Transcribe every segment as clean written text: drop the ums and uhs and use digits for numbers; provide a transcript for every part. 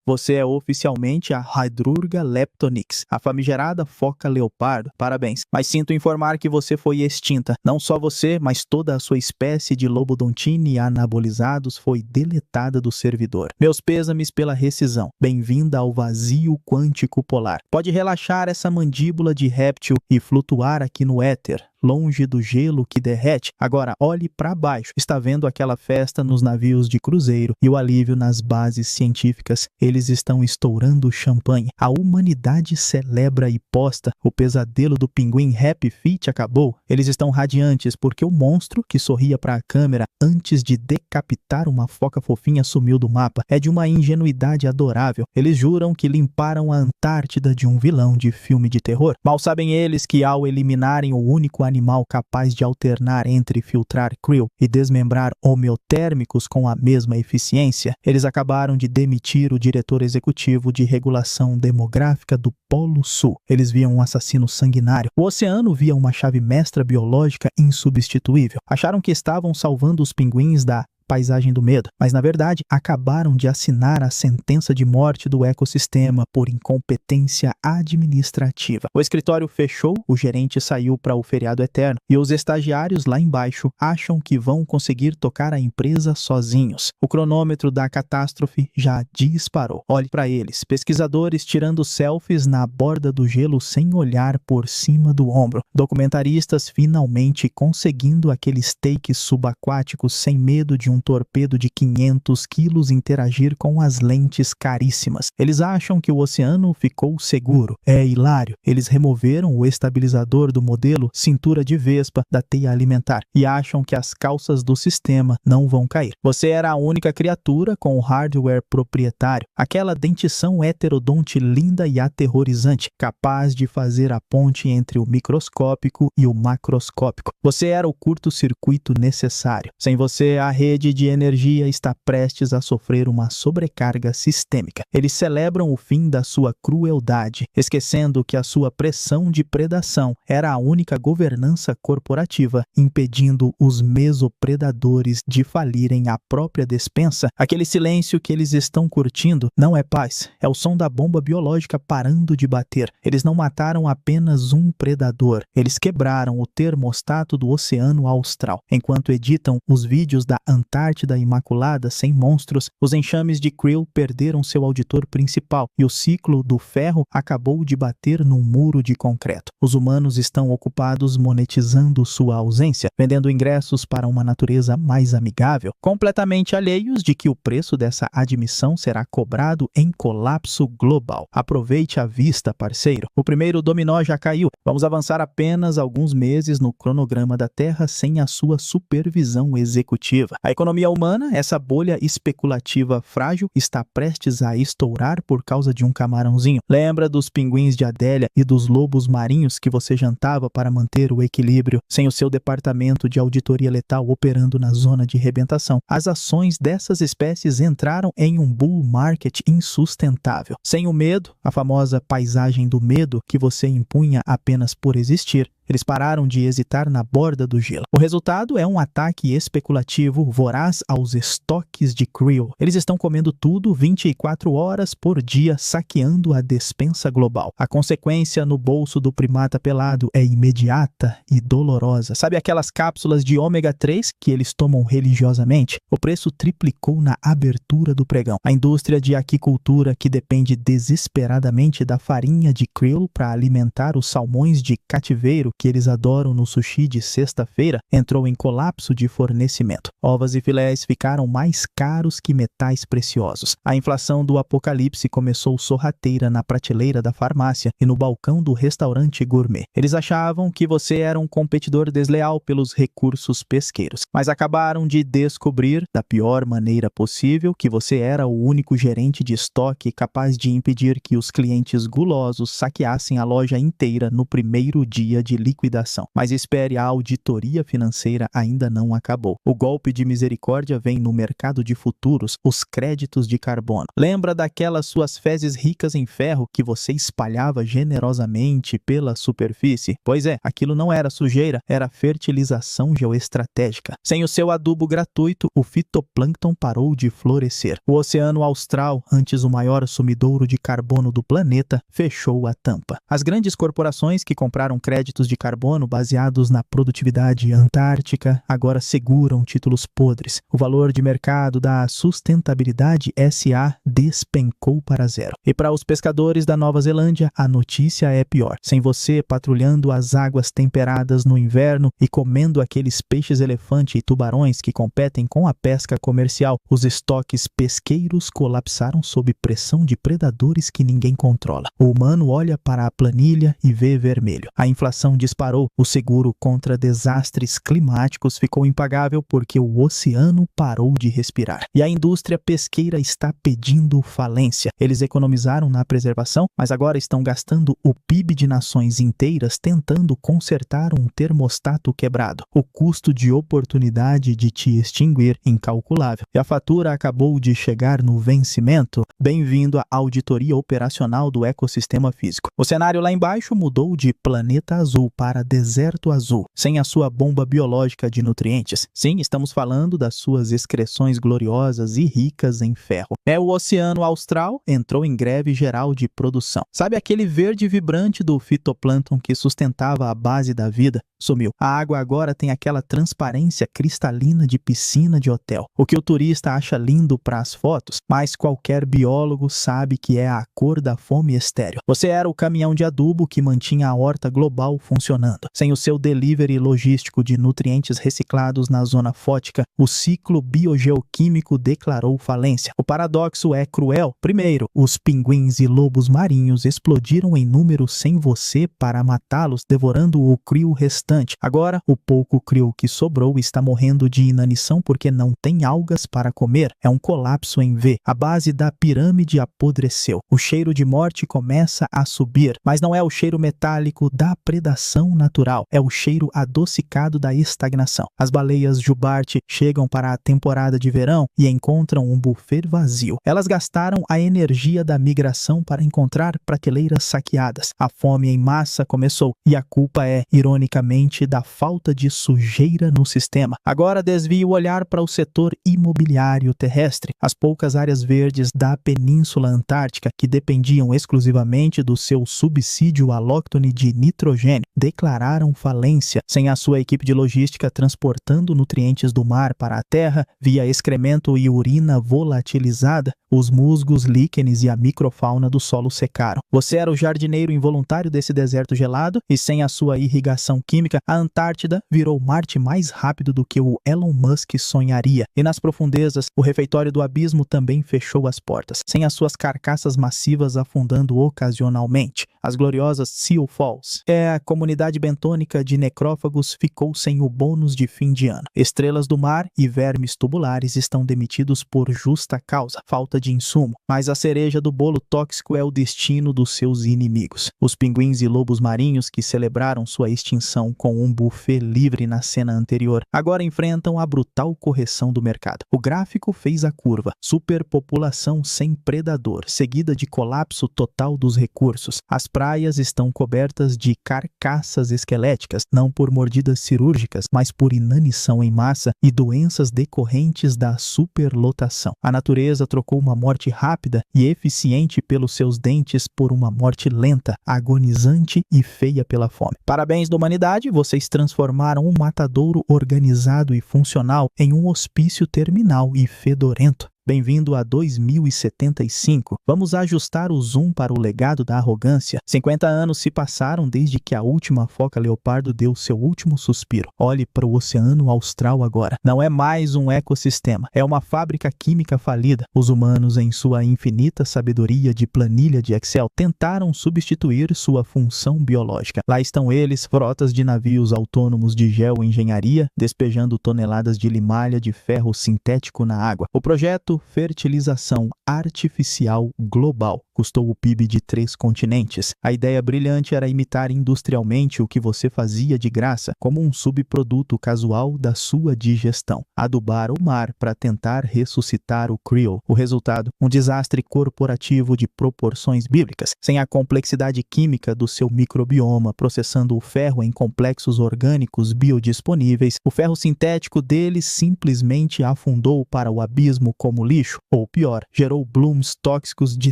Você é oficialmente a Hydrurga Leptonix, a famigerada foca leopardo. Parabéns. Mas sinto informar que você foi extinta. Não só você, mas toda a sua espécie de lobodontine anabolizados foi deletada do servidor. Meus pêsames pela rescisão. Bem-vinda ao vazio quântico polar. Pode relaxar essa mandíbula de réptil e flutuar aqui no éter, longe do gelo que derrete. Agora olhe para baixo. Está vendo aquela festa nos navios de cruzeiro e o alívio nas bases científicas. Eles estão estourando champanhe. A humanidade celebra e posta. O pesadelo do pinguim Happy Feet acabou. Eles estão radiantes porque o monstro que sorria para a câmera antes de decapitar uma foca fofinha sumiu do mapa. É de uma ingenuidade adorável. Eles juram que limparam a Antártida de um vilão de filme de terror. Mal sabem eles que ao eliminarem o único animal capaz de alternar entre filtrar krill e desmembrar homeotérmicos com a mesma eficiência, eles acabaram de demitir o diretor executivo de regulação demográfica do Polo Sul. Eles viam um assassino sanguinário. O oceano via uma chave mestra biológica insubstituível. Acharam que estavam salvando os pinguins da paisagem do medo, mas na verdade acabaram de assinar a sentença de morte do ecossistema por incompetência administrativa. O escritório fechou, o gerente saiu para o feriado eterno e os estagiários lá embaixo acham que vão conseguir tocar a empresa sozinhos. O cronômetro da catástrofe já disparou. Olhe para eles, pesquisadores tirando selfies na borda do gelo sem olhar por cima do ombro. Documentaristas finalmente conseguindo aqueles takes subaquáticos sem medo de um torpedo de 500 quilos interagir com as lentes caríssimas. Eles acham que o oceano ficou seguro. É hilário. Eles removeram o estabilizador do modelo cintura de vespa da teia alimentar e acham que as calças do sistema não vão cair. Você era a única criatura com o hardware proprietário, aquela dentição heterodonte linda e aterrorizante, capaz de fazer a ponte entre o microscópico e o macroscópico. Você era o curto-circuito necessário. Sem você, a rede de energia está prestes a sofrer uma sobrecarga sistêmica. Eles celebram o fim da sua crueldade, esquecendo que a sua pressão de predação era a única governança corporativa, impedindo os mesopredadores de falirem a própria despensa. Aquele silêncio que eles estão curtindo não é paz, é o som da bomba biológica parando de bater. Eles não mataram apenas um predador, eles quebraram o termostato do Oceano Austral. Enquanto editam os vídeos da Antártida Imaculada sem monstros, os enxames de krill perderam seu auditor principal e o ciclo do ferro acabou de bater num muro de concreto. Os humanos estão ocupados monetizando sua ausência, vendendo ingressos para uma natureza mais amigável, completamente alheios de que o preço dessa admissão será cobrado em colapso global. Aproveite a vista, parceiro. O primeiro dominó já caiu. Vamos avançar apenas alguns meses no cronograma da Terra sem a sua supervisão executiva. A economia humana, essa bolha especulativa frágil, está prestes a estourar por causa de um camarãozinho. Lembra dos pinguins de Adélia e dos lobos marinhos que você jantava para manter o equilíbrio? Sem o seu departamento de auditoria letal operando na zona de rebentação, as ações dessas espécies entraram em um bull market insustentável. Sem o medo, a famosa paisagem do medo que você impunha apenas por existir, eles pararam de hesitar na borda do gelo. O resultado é um ataque especulativo voraz aos estoques de krill. Eles estão comendo tudo 24 horas por dia, saqueando a despensa global. A consequência no bolso do primata pelado é imediata e dolorosa. Sabe aquelas cápsulas de ômega 3 que eles tomam religiosamente? O preço triplicou na abertura do pregão. A indústria de aquicultura, que depende desesperadamente da farinha de krill para alimentar os salmões de cativeiro que eles adoram no sushi de sexta-feira, entrou em colapso de fornecimento. Ovas e filés ficaram mais caros que metais preciosos. A inflação do apocalipse começou sorrateira na prateleira da farmácia e no balcão do restaurante gourmet. Eles achavam que você era um competidor desleal pelos recursos pesqueiros, mas acabaram de descobrir, da pior maneira possível, que você era o único gerente de estoque capaz de impedir que os clientes gulosos saqueassem a loja inteira no primeiro dia de liquidação. Mas espere, a auditoria financeira ainda não acabou. O golpe de misericórdia misericórdia vem no mercado de futuros os créditos de carbono. Lembra daquelas suas fezes ricas em ferro que você espalhava generosamente pela superfície? Pois é, aquilo não era sujeira, era fertilização geoestratégica. Sem o seu adubo gratuito, o fitoplâncton parou de florescer. O Oceano Austral, antes o maior sumidouro de carbono do planeta, fechou a tampa. As grandes corporações que compraram créditos de carbono baseados na produtividade antártica agora seguram títulos podres. O valor de mercado da sustentabilidade SA despencou para zero. E para os pescadores da Nova Zelândia, a notícia é pior. Sem você patrulhando as águas temperadas no inverno e comendo aqueles peixes-elefante e tubarões que competem com a pesca comercial, os estoques pesqueiros colapsaram sob pressão de predadores que ninguém controla. O humano olha para a planilha e vê vermelho. A inflação disparou, o seguro contra desastres climáticos ficou impagável porque o oceano parou de respirar. E a indústria pesqueira está pedindo falência. Eles economizaram na preservação, mas agora estão gastando o PIB de nações inteiras tentando consertar um termostato quebrado. O custo de oportunidade de te extinguir incalculável. E a fatura acabou de chegar no vencimento. Bem-vindo à auditoria operacional do ecossistema físico. O cenário lá embaixo mudou de planeta azul para deserto azul, sem a sua bomba biológica de nutrientes. Sim, estamos falando das suas excreções gloriosas e ricas em ferro. O Oceano Austral entrou em greve geral de produção. Sabe aquele verde vibrante do fitoplâncton que sustentava a base da vida? Sumiu. A água agora tem aquela transparência cristalina de piscina de hotel. O que o turista acha lindo para as fotos, mas qualquer biólogo sabe que é a cor da fome estéril. Você era o caminhão de adubo que mantinha a horta global funcionando. Sem o seu delivery logístico de nutrientes reciclados na zona fótica, o ciclo biogeoquímico declarou falência. O paradoxo é cruel. Primeiro, os pinguins e lobos marinhos explodiram em número sem você para matá-los, devorando o crio restante. Agora, o pouco crio que sobrou está morrendo de inanição porque não tem algas para comer. É um colapso em V. A base da pirâmide apodreceu. O cheiro de morte começa a subir, mas não é o cheiro metálico da predação natural, é o cheiro adocicado da estagnação. As baleias jubarte chegam para a temporada de verão e encontram um buffet vazio. Elas gastaram a energia da migração para encontrar prateleiras saqueadas. A fome em massa começou e a culpa é, ironicamente, da falta de sujeira no sistema. Agora desvie o olhar para o setor imobiliário terrestre. As poucas áreas verdes da Península Antártica, que dependiam exclusivamente do seu subsídio alóctone de nitrogênio, declararam falência. Sem a sua equipe de logística transportando nutrientes do mar para a terra via excremento e urina volatilizada, os musgos, líquenes e a microfauna do solo secaram. Você era o jardineiro involuntário desse deserto gelado e sem a sua irrigação química, a Antártida virou Marte mais rápido do que o Elon Musk sonharia. E nas profundezas, o refeitório do abismo também fechou as portas, sem as suas carcaças massivas afundando ocasionalmente. As gloriosas Seal Falls. A comunidade bentônica de necrófagos ficou sem o bônus de fim de ano. Estrelas do mar e vermes tubulares estão demitidos por justa causa, falta de insumo. Mas a cereja do bolo tóxico é o destino dos seus inimigos. Os pinguins e lobos marinhos que celebraram sua extinção com um buffet livre na cena anterior, agora enfrentam a brutal correção do mercado. O gráfico fez a curva. Superpopulação sem predador, seguida de colapso total dos recursos. As praias estão cobertas de carcaças esqueléticas, não por mordidas cirúrgicas, mas por inanição em massa e doenças decorrentes da superlotação. A natureza trocou uma morte rápida e eficiente pelos seus dentes por uma morte lenta, agonizante e feia pela fome. Parabéns da humanidade, vocês transformaram um matadouro organizado e funcional em um hospício terminal e fedorento. Bem-vindo a 2075. Vamos ajustar o zoom para o legado da arrogância. 50 anos se passaram desde que a última foca leopardo deu seu último suspiro. Olhe para o Oceano Austral agora. Não é mais um ecossistema, é uma fábrica química falida. Os humanos, em sua infinita sabedoria de planilha de Excel, tentaram substituir sua função biológica. Lá estão eles, frotas de navios autônomos de geoengenharia, despejando toneladas de limalha de ferro sintético na água. O projeto chamado fertilização artificial global. Custou o PIB de 3 continentes. A ideia brilhante era imitar industrialmente o que você fazia de graça, como um subproduto casual da sua digestão. Adubar o mar para tentar ressuscitar o krill. O resultado, um desastre corporativo de proporções bíblicas, sem a complexidade química do seu microbioma, processando o ferro em complexos orgânicos biodisponíveis. O ferro sintético deles simplesmente afundou para o abismo como lixo, ou pior, gerou blooms tóxicos de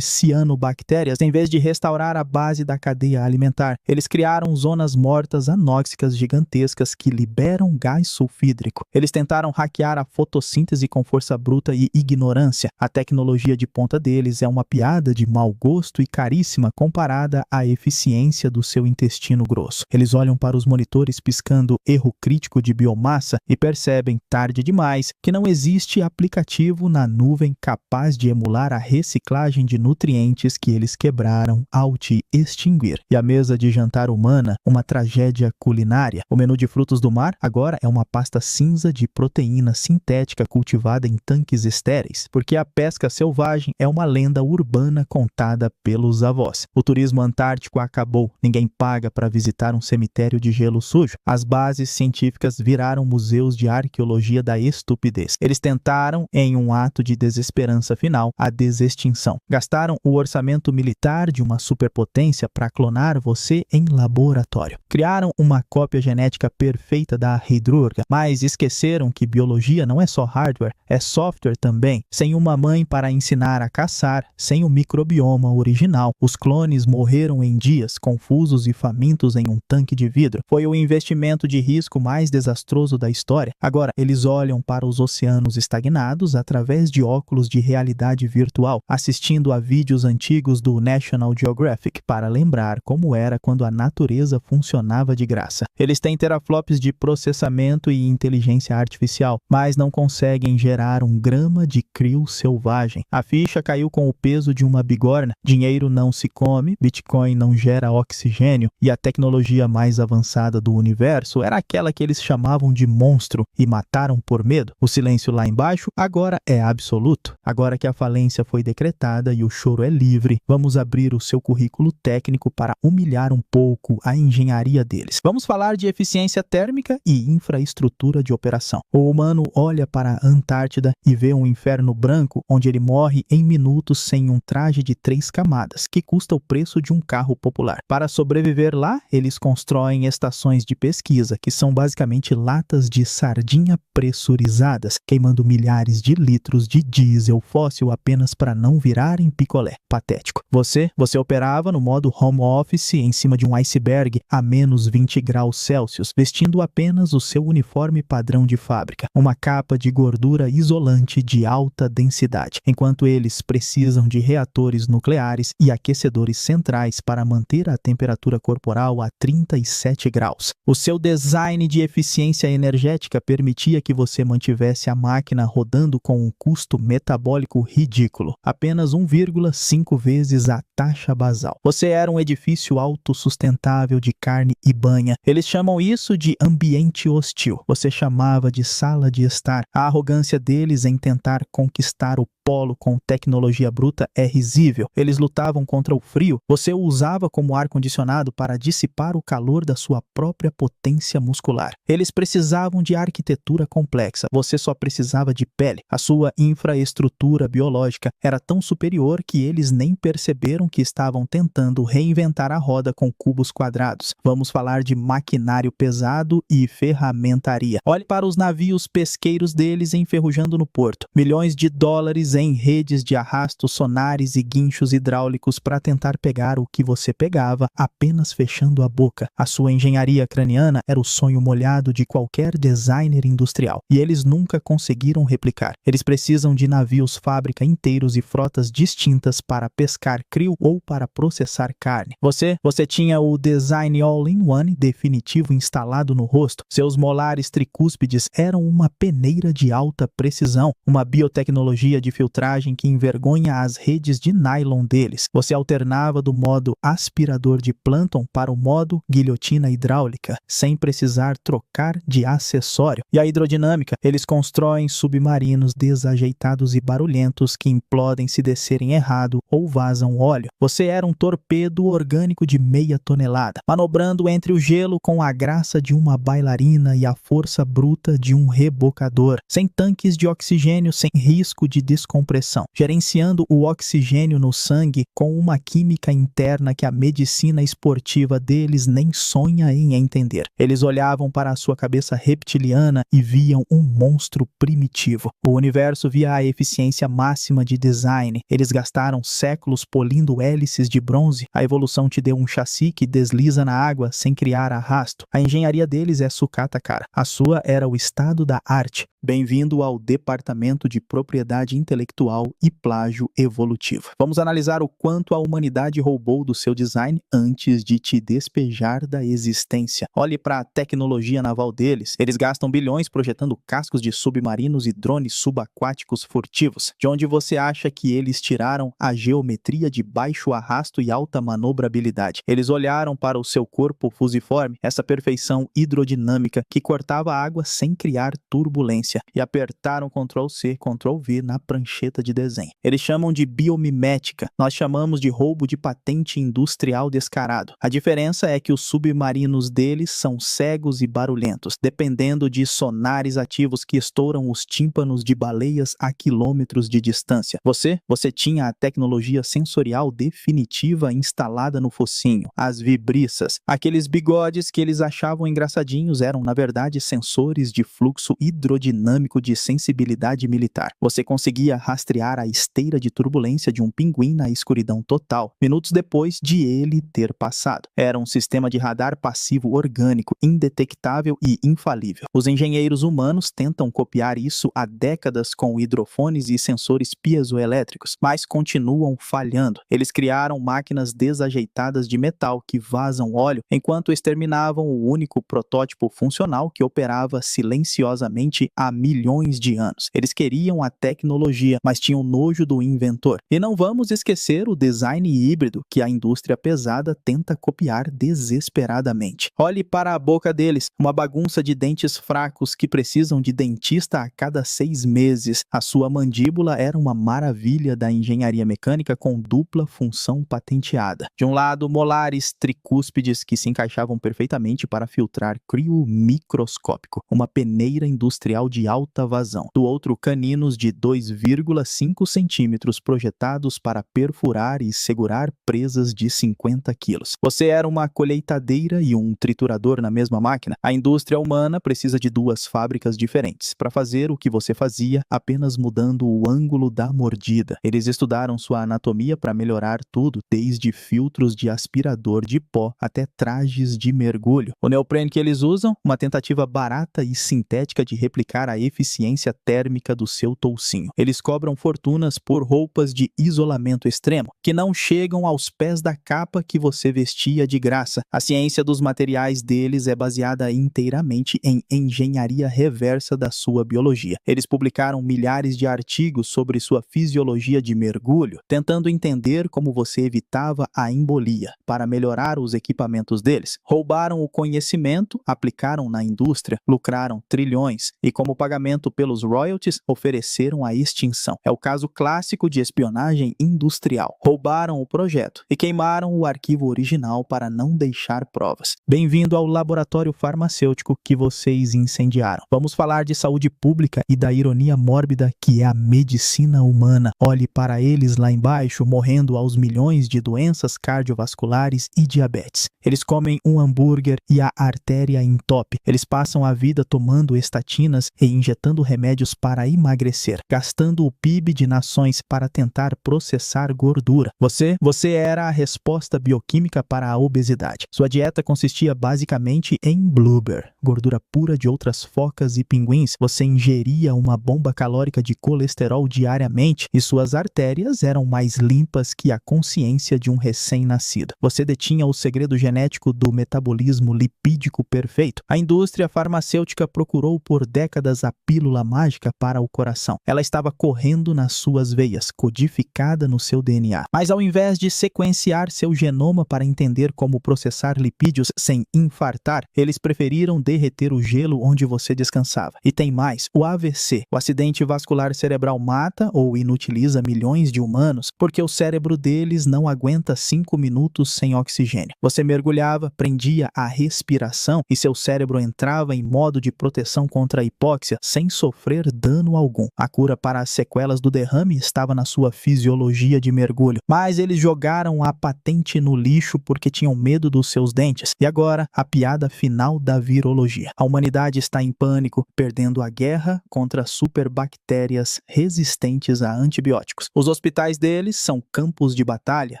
cianobactérias em vez de restaurar a base da cadeia alimentar. Eles criaram zonas mortas anóxicas gigantescas que liberam gás sulfídrico. Eles tentaram hackear a fotossíntese com força bruta e ignorância. A tecnologia de ponta deles é uma piada de mau gosto e caríssima comparada à eficiência do seu intestino grosso. Eles olham para os monitores piscando erro crítico de biomassa e percebem, tarde demais, que não existe aplicativo na nuvem capaz de emular a reciclagem de nutrientes que eles quebraram ao te extinguir. E a mesa de jantar humana, uma tragédia culinária. O menu de frutos do mar agora é uma pasta cinza de proteína sintética cultivada em tanques estéreis, porque a pesca selvagem é uma lenda urbana contada pelos avós. O turismo antártico acabou. Ninguém paga para visitar um cemitério de gelo sujo. As bases científicas viraram museus de arqueologia da estupidez. Eles tentaram, em um ato de desesperança final, a desextinção. Gastaram o orçamento militar de uma superpotência para clonar você em laboratório. Criaram uma cópia genética perfeita da Heidrurga, mas esqueceram que biologia não é só hardware, é software também. Sem uma mãe para ensinar a caçar, sem o microbioma original, os clones morreram em dias, confusos e famintos em um tanque de vidro. Foi o investimento de risco mais desastroso da história. Agora, eles olham para os oceanos estagnados através de óculos de realidade virtual, assistindo a vídeos antigos do National Geographic para lembrar como era quando a natureza funcionava de graça. Eles têm teraflops de processamento e inteligência artificial, mas não conseguem gerar um grama de krill selvagem. A ficha caiu com o peso de uma bigorna. Dinheiro não se come, Bitcoin não gera oxigênio e a tecnologia mais avançada do universo era aquela que eles chamavam de monstro e mataram por medo. O silêncio lá embaixo agora é absoluto. Agora que a falência foi decretada e o choro é livre, vamos abrir o seu currículo técnico para humilhar um pouco a engenharia deles. Vamos falar de eficiência térmica e infraestrutura de operação. O humano olha para a Antártida e vê um inferno branco onde ele morre em minutos sem um traje de 3 camadas, que custa o preço de um carro popular. Para sobreviver lá, eles constroem estações de pesquisa, que são basicamente latas de sardinha pressurizadas, queimando milhares de litros de diesel fóssil apenas para não virarem picolé. Patético. Você operava no modo home office em cima de um iceberg a menos 20 graus Celsius, vestindo apenas o seu uniforme padrão de fábrica, uma capa de gordura isolante de alta densidade, enquanto eles precisam de reatores nucleares e aquecedores centrais para manter a temperatura corporal a 37 graus. O seu design de eficiência energética permitia que você mantivesse a máquina rodando com um custo metabólico ridículo, apenas 1,5 vezes a taxa basal. Você era um edifício autossustentável de carne e banha. Eles chamam isso de ambiente hostil. Você chamava de sala de estar. A arrogância deles em tentar conquistar o polo com tecnologia bruta é risível. Eles lutavam contra o frio. Você o usava como ar-condicionado para dissipar o calor da sua própria potência muscular. Eles precisavam de arquitetura complexa. Você só precisava de pele. A sua infraestrutura biológica era tão superior que eles nem perceberam que estavam tentando reinventar a roda com cubos quadrados. Vamos falar de maquinário pesado e ferramentaria. Olhe para os navios pesqueiros deles enferrujando no porto. Milhões de dólares em redes de arrasto, sonares e guinchos hidráulicos para tentar pegar o que você pegava apenas fechando a boca. A sua engenharia craniana era o sonho molhado de qualquer designer industrial, e eles nunca conseguiram replicar. Eles precisam de navios fábrica inteiros e frotas distintas para pescar krill ou para processar carne. Você tinha o design all-in-one definitivo instalado no rosto. Seus molares tricúspides eram uma peneira de alta precisão, uma biotecnologia de filtragem filtragem que envergonha as redes de nylon deles. Você alternava do modo aspirador de Planton para o modo guilhotina hidráulica, sem precisar trocar de acessório. E a hidrodinâmica, eles constroem submarinos desajeitados e barulhentos que implodem se descerem errado ou vazam óleo. Você era um torpedo orgânico de meia tonelada, manobrando entre o gelo com a graça de uma bailarina e a força bruta de um rebocador, sem tanques de oxigênio, sem risco de descompressão, gerenciando o oxigênio no sangue com uma química interna que a medicina esportiva deles nem sonha em entender. Eles olhavam para a sua cabeça reptiliana e viam um monstro primitivo. O universo via a eficiência máxima de design. Eles gastaram séculos polindo hélices de bronze. A evolução te deu um chassi que desliza na água sem criar arrasto. A engenharia deles é sucata, cara. A sua era o estado da arte. Bem-vindo ao Departamento de Propriedade Intelectual e Plágio Evolutivo. Vamos analisar o quanto a humanidade roubou do seu design antes de te despejar da existência. Olhe para a tecnologia naval deles. Eles gastam bilhões projetando cascos de submarinos e drones subaquáticos furtivos. De onde você acha que eles tiraram a geometria de baixo arrasto e alta manobrabilidade? Eles olharam para o seu corpo fusiforme, essa perfeição hidrodinâmica que cortava a água sem criar turbulência, e apertaram Ctrl+C, Ctrl+V na prancheta de desenho. Eles chamam de biomimética, nós chamamos de roubo de patente industrial descarado. A diferença é que os submarinos deles são cegos e barulhentos, dependendo de sonares ativos que estouram os tímpanos de baleias a quilômetros de distância. Você tinha a tecnologia sensorial definitiva instalada no focinho, as vibriças. Aqueles bigodes que eles achavam engraçadinhos eram, na verdade, sensores de fluxo hidrodinâmico de sensibilidade militar. Você conseguia rastrear a esteira de turbulência de um pinguim na escuridão total, minutos depois de ele ter passado. Era um sistema de radar passivo orgânico, indetectável e infalível. Os engenheiros humanos tentam copiar isso há décadas com hidrofones e sensores piezoelétricos, mas continuam falhando. Eles criaram máquinas desajeitadas de metal que vazam óleo, enquanto exterminavam o único protótipo funcional que operava silenciosamente há milhões de anos. Eles queriam a tecnologia, mas tinham nojo do inventor. E não vamos esquecer o design híbrido que a indústria pesada tenta copiar desesperadamente. Olhe para a boca deles, uma bagunça de dentes fracos que precisam de dentista a cada 6 meses. A sua mandíbula era uma maravilha da engenharia mecânica com dupla função patenteada. De um lado, molares tricúspides que se encaixavam perfeitamente para filtrar crio microscópico, uma peneira industrial de alta vazão. Do outro, caninos de 2,5 centímetros projetados para perfurar e segurar presas de 50 quilos. Você era uma colheitadeira e um triturador na mesma máquina. A indústria humana precisa de 2 fábricas diferentes para fazer o que você fazia, apenas mudando o ângulo da mordida. Eles estudaram sua anatomia para melhorar tudo, desde filtros de aspirador de pó até trajes de mergulho. O neoprene que eles usam, uma tentativa barata e sintética de replicar a eficiência térmica do seu toucinho. Eles cobram fortunas por roupas de isolamento extremo, que não chegam aos pés da capa que você vestia de graça. A ciência dos materiais deles é baseada inteiramente em engenharia reversa da sua biologia. Eles publicaram milhares de artigos sobre sua fisiologia de mergulho, tentando entender como você evitava a embolia. Para melhorar os equipamentos deles, roubaram o conhecimento, aplicaram na indústria, lucraram trilhões e, como pagamento pelos royalties, ofereceram a extinção. É o caso clássico de espionagem industrial. Roubaram o projeto e queimaram o arquivo original para não deixar provas. Bem-vindo ao laboratório farmacêutico que vocês incendiaram. Vamos falar de saúde pública e da ironia mórbida que é a medicina humana. Olhe para eles lá embaixo, morrendo aos milhões de doenças cardiovasculares e diabetes. Eles comem um hambúrguer e a artéria entope. Eles passam a vida tomando estatinas e injetando remédios para emagrecer, gastando o PIB de nações para tentar processar gordura. Você era a resposta bioquímica para a obesidade. Sua dieta consistia basicamente em bloober, gordura pura de outras focas e pinguins. Você ingeria uma bomba calórica de colesterol diariamente e suas artérias eram mais limpas que a consciência de um recém-nascido. Você detinha o segredo genético do metabolismo lipídico perfeito. A indústria farmacêutica procurou por décadas apenas a pílula mágica para o coração. Ela estava correndo nas suas veias, codificada no seu DNA. Mas ao invés de sequenciar seu genoma para entender como processar lipídios sem infartar, eles preferiram derreter o gelo onde você descansava. E tem mais, o AVC, o acidente vascular cerebral, mata ou inutiliza milhões de humanos porque o cérebro deles não aguenta 5 minutos sem oxigênio. Você mergulhava, prendia a respiração e seu cérebro entrava em modo de proteção contra a hipóxia sem sofrer dano algum. A cura para as sequelas do derrame estava na sua fisiologia de mergulho, mas eles jogaram a patente no lixo porque tinham medo dos seus dentes. E agora, a piada final da virologia. A humanidade está em pânico, perdendo a guerra contra superbactérias resistentes a antibióticos. Os hospitais deles são campos de batalha,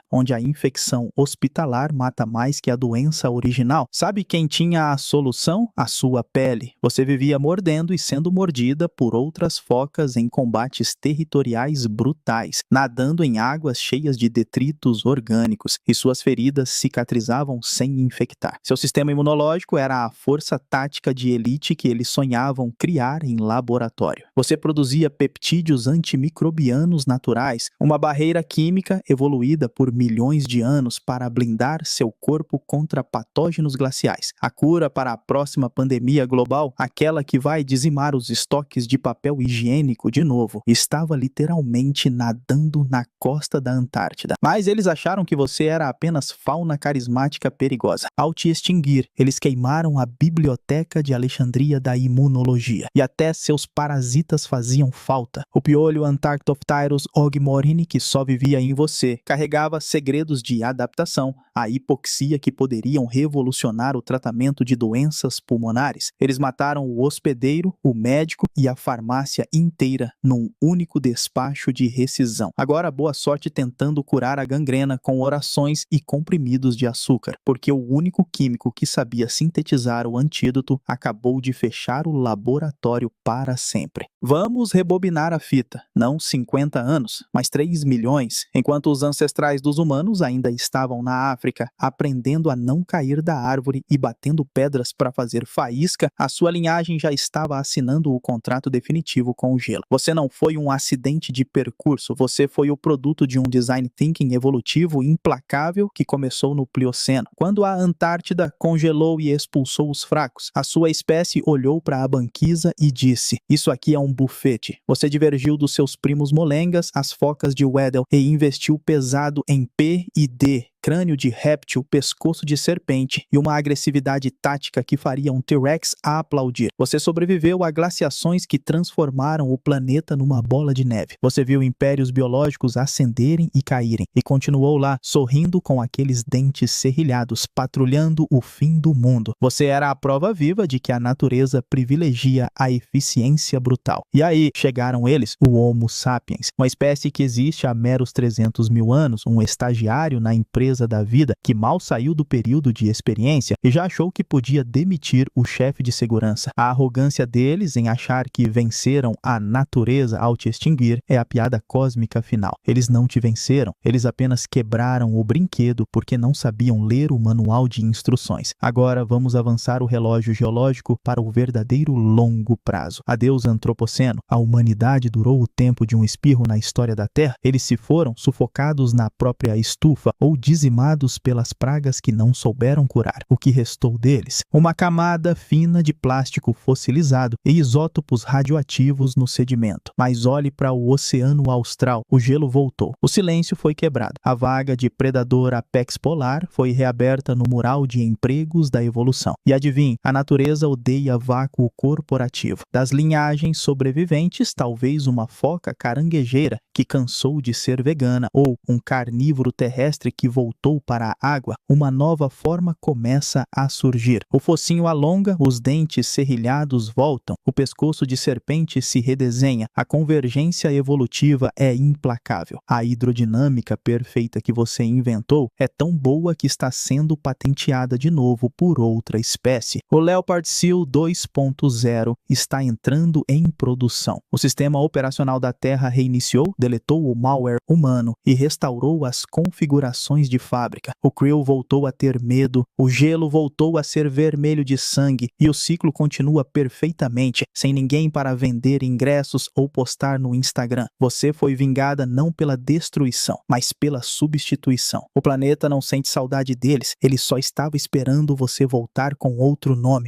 onde a infecção hospitalar mata mais que a doença original. Sabe quem tinha a solução? A sua pele. Você vivia mordendo e sendo mordida por outras focas em combates territoriais brutais, nadando em águas cheias de detritos orgânicos, e suas feridas cicatrizavam sem infectar. Seu sistema imunológico era a força tática de elite que eles sonhavam criar em laboratório. Você produzia peptídeos antimicrobianos naturais, uma barreira química evoluída por milhões de anos para blindar seu corpo contra patógenos glaciais. A cura para a próxima pandemia global, aquela que vai dizimar os estoques de papel higiênico de novo, estava literalmente nadando na costa da Antártida. Mas eles acharam que você era apenas fauna carismática perigosa. Ao te extinguir, eles queimaram a biblioteca de Alexandria da imunologia, e até seus parasitas faziam falta. O piolho Antarctopterus ogmorini, que só vivia em você, carregava segredos de adaptação, a hipoxia que poderiam revolucionar o tratamento de doenças pulmonares. Eles mataram o hospedeiro, o médico e a farmácia inteira num único despacho de rescisão. Agora, boa sorte tentando curar a gangrena com orações e comprimidos de açúcar, porque o único químico que sabia sintetizar o antídoto acabou de fechar o laboratório para sempre. Vamos rebobinar a fita, não 50 anos, mas 3 milhões, enquanto os ancestrais dos humanos ainda estavam na África, aprendendo a não cair da árvore e batendo pedras para fazer faísca, a sua linhagem já estava assinando o contrato definitivo com o gelo. Você não foi um acidente de percurso, você foi o produto de um design thinking evolutivo implacável que começou no Plioceno. Quando a Antártida congelou e expulsou os fracos, a sua espécie olhou para a banquisa e disse: "Isso aqui é um bufete." Você divergiu dos seus primos molengas, as focas de Weddell, e investiu pesado em P e D, crânio de réptil, pescoço de serpente e uma agressividade tática que faria um T-Rex a aplaudir. Você sobreviveu a glaciações que transformaram o planeta numa bola de neve. Você viu impérios biológicos ascenderem e caírem, e continuou lá, sorrindo com aqueles dentes serrilhados, patrulhando o fim do mundo. Você era a prova viva de que a natureza privilegia a eficiência brutal. E aí chegaram eles, o Homo sapiens, uma espécie que existe há meros 300 mil anos, um estagiário na empresa da vida que mal saiu do período de experiência e já achou que podia demitir o chefe de segurança. A arrogância deles em achar que venceram a natureza ao te extinguir é a piada cósmica final. Eles não te venceram, eles apenas quebraram o brinquedo porque não sabiam ler o manual de instruções. Agora vamos avançar o relógio geológico para o verdadeiro longo prazo. Adeus antropoceno, a humanidade durou o tempo de um espirro na história da Terra. Eles se foram sufocados na própria estufa ou dizimados pelas pragas que não souberam curar. O que restou deles? Uma camada fina de plástico fossilizado e isótopos radioativos no sedimento. Mas olhe para o Oceano Austral. O gelo voltou. O silêncio foi quebrado. A vaga de predador apex polar foi reaberta no mural de empregos da evolução. E adivinhe, a natureza odeia vácuo corporativo. Das linhagens sobreviventes, talvez uma foca caranguejeira que cansou de ser vegana, ou um carnívoro terrestre que voltou para a água, uma nova forma começa a surgir. O focinho alonga, os dentes serrilhados voltam, o pescoço de serpente se redesenha, a convergência evolutiva é implacável. A hidrodinâmica perfeita que você inventou é tão boa que está sendo patenteada de novo por outra espécie. O Leopard Seal 2.0 está entrando em produção. O sistema operacional da Terra reiniciou, deletou o malware humano e restaurou as configurações de fábrica. O Krill voltou a ter medo, o gelo voltou a ser vermelho de sangue e o ciclo continua perfeitamente, sem ninguém para vender ingressos ou postar no Instagram. Você foi vingada não pela destruição, mas pela substituição. O planeta não sente saudade deles, ele só estava esperando você voltar com outro nome.